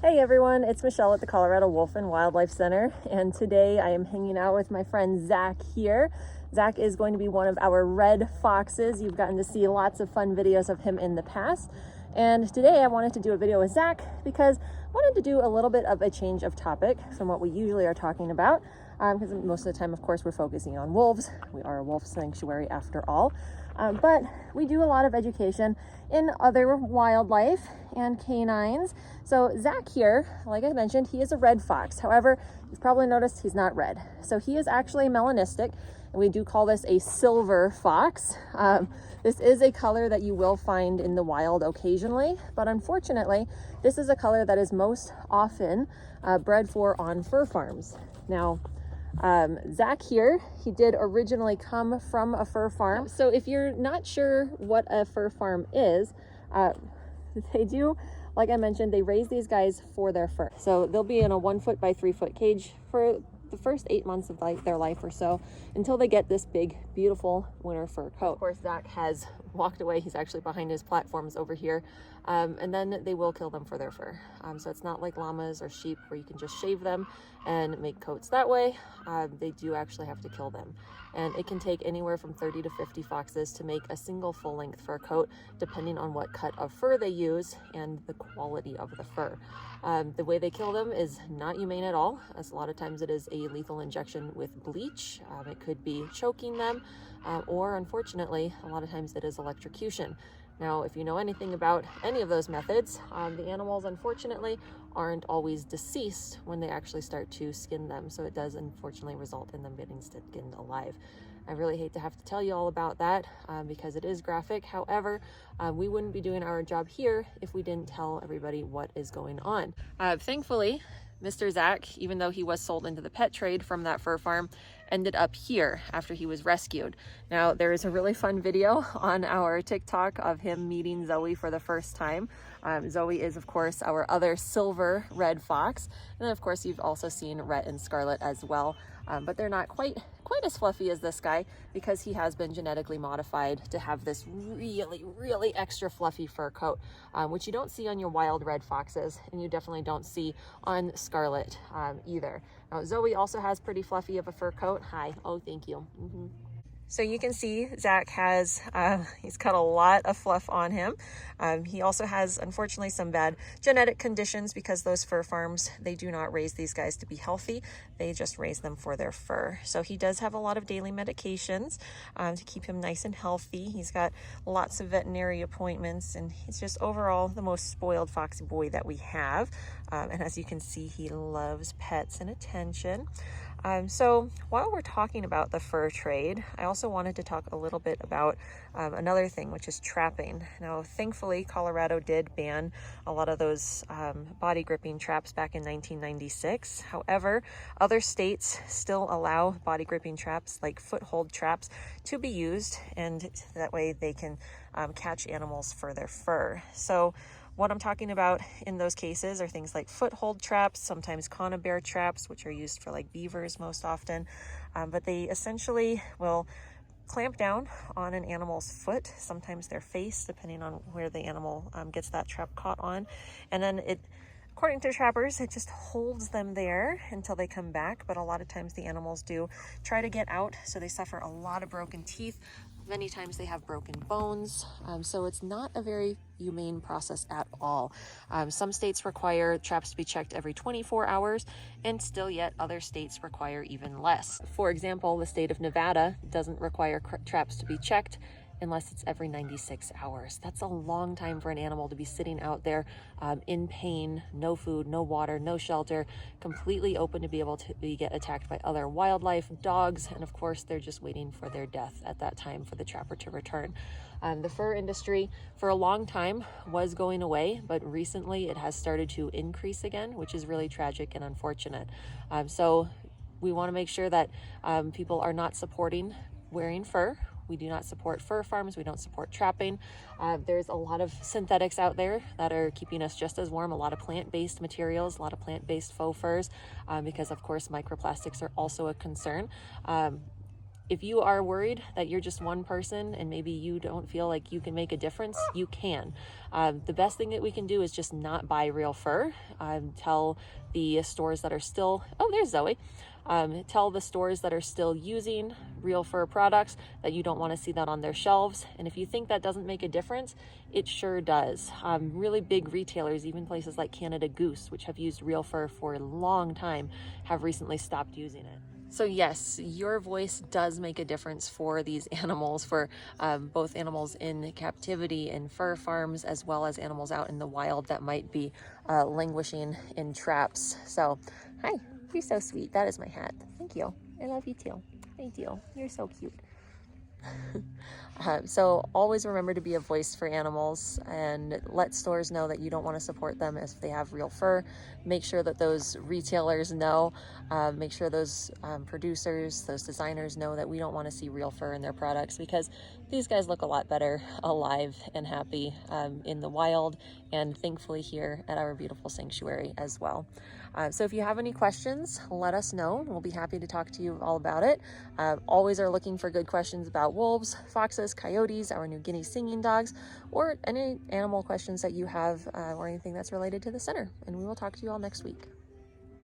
Hey everyone, it's Michelle at the Colorado Wolf and Wildlife Center, and today I am hanging out with my friend Zach here. Zach is going to be one of our red foxes. You've gotten to see lots of fun videos of him in the past, and today I wanted to do a video with Zach because I wanted to do a little bit of a change of topic from what we usually are talking about, because most of the time, of course, we're focusing on wolves. We are a wolf sanctuary after all. But we do a lot of education in other wildlife and canines. So Zach here, like I mentioned, he is a red fox. However, you've probably noticed he's not red. So he is actually melanistic, and we do call this a silver fox. This is a color that you will find in the wild occasionally, but unfortunately, this is a color that is most often bred for on fur farms. Now, Zach here, he did originally come from a fur farm. So if you're not sure what a fur farm is, they do, like I mentioned, they raise these guys for their fur. So they'll be in a 1 foot by 3 foot cage for the first 8 months of their life or so, until they get this big, beautiful winter fur coat. Of course, Zach has walked away. He's actually behind his platforms over here. And then they will kill them for their fur. So it's not like llamas or sheep where you can just shave them and make coats that way. They do actually have to kill them. And it can take anywhere from 30 to 50 foxes to make a single full-length fur coat, depending on what cut of fur they use and the quality of the fur. The way they kill them is not humane at all, as a lot of times it is a lethal injection with bleach. It could be choking them, or unfortunately, a lot of times it is electrocution. Now, if you know anything about any of those methods, the animals unfortunately aren't always deceased when they actually start to skin them. So it does unfortunately result in them getting skinned alive. I really hate to have to tell you all about that because it is graphic. However, we wouldn't be doing our job here if we didn't tell everybody what is going on. Thankfully, Mr. Zach, even though he was sold into the pet trade from that fur farm, ended up here after he was rescued. Now, there is a really fun video on our TikTok of him meeting Zoe for the first time. Zoe is, of course, our other silver red fox. And then, of course, you've also seen Rhett and Scarlet as well. But they're not quite as fluffy as this guy because he has been genetically modified to have this really extra fluffy fur coat, which you don't see on your wild red foxes, and you definitely don't see on Scarlet either. Now, Zoe also has pretty fluffy of a fur coat. Hi. Oh, thank you. So you can see Zach has, he's got a lot of fluff on him. He also has, unfortunately, some bad genetic conditions because those fur farms, they do not raise these guys to be healthy. They just raise them for their fur. So he does have a lot of daily medications to keep him nice and healthy. He's got lots of veterinary appointments, and he's just overall the most spoiled foxy boy that we have. And as you can see, he loves pets and attention. So while we're talking about the fur trade, I also wanted to talk a little bit about another thing, which is trapping. Now, thankfully, Colorado did ban a lot of those body gripping traps back in 1996. However, other states still allow body gripping traps like foothold traps to be used, and that way they can catch animals for their fur. So what I'm talking about in those cases are things like foothold traps, sometimes conibear traps, which are used for like beavers most often, but they essentially will clamp down on an animal's foot, sometimes their face, depending on where the animal gets that trap caught on. And then according to trappers, it just holds them there until they come back. But a lot of times the animals do try to get out, so they suffer a lot of broken teeth. Many times they have broken bones, so it's not a very humane process at all. Some states require traps to be checked every 24 hours, and still yet other states require even less. For example, the state of Nevada doesn't require traps to be checked unless it's every 96 hours. That's a long time for an animal to be sitting out there in pain, no food, no water, no shelter, completely open to be able to get attacked by other wildlife, dogs, and of course they're just waiting for their death at that time for the trapper to return. The fur industry for a long time was going away, but recently it has started to increase again, which is really tragic and unfortunate. So we want to make sure that people are not supporting wearing fur. We do not support fur farms. We don't support trapping. There's a lot of synthetics out there that are keeping us just as warm. A lot of plant-based materials, a lot of plant-based faux furs, because of course microplastics are also a concern. if you are worried that you're just one person and maybe you don't feel like you can make a difference, you can. The best thing that we can do is just not buy real fur. Tell the stores that are still, oh, there's Zoe. Tell the stores that are still using real fur products that you don't want to see that on their shelves. And if you think that doesn't make a difference, it sure does. Really big retailers, even places like Canada Goose, which have used real fur for a long time, have recently stopped using it. So yes, your voice does make a difference for these animals, for both animals in captivity in fur farms, as well as animals out in the wild that might be languishing in traps. So, hi, you're so sweet. That is my hat. Thank you. I love you too. Thank you. You're so cute. So always remember to be a voice for animals, and let stores know that you don't want to support them if they have real fur. Make sure that those retailers know, make sure those producers, those designers know that we don't want to see real fur in their products, because these guys look a lot better alive and happy in the wild, and thankfully here at our beautiful sanctuary as well. So if you have any questions, let us know. We'll be happy to talk to you all about it. Always are looking for good questions about wolves, foxes, coyotes, our New Guinea singing dogs, or any animal questions that you have or anything that's related to the center. And we will talk to you all next week.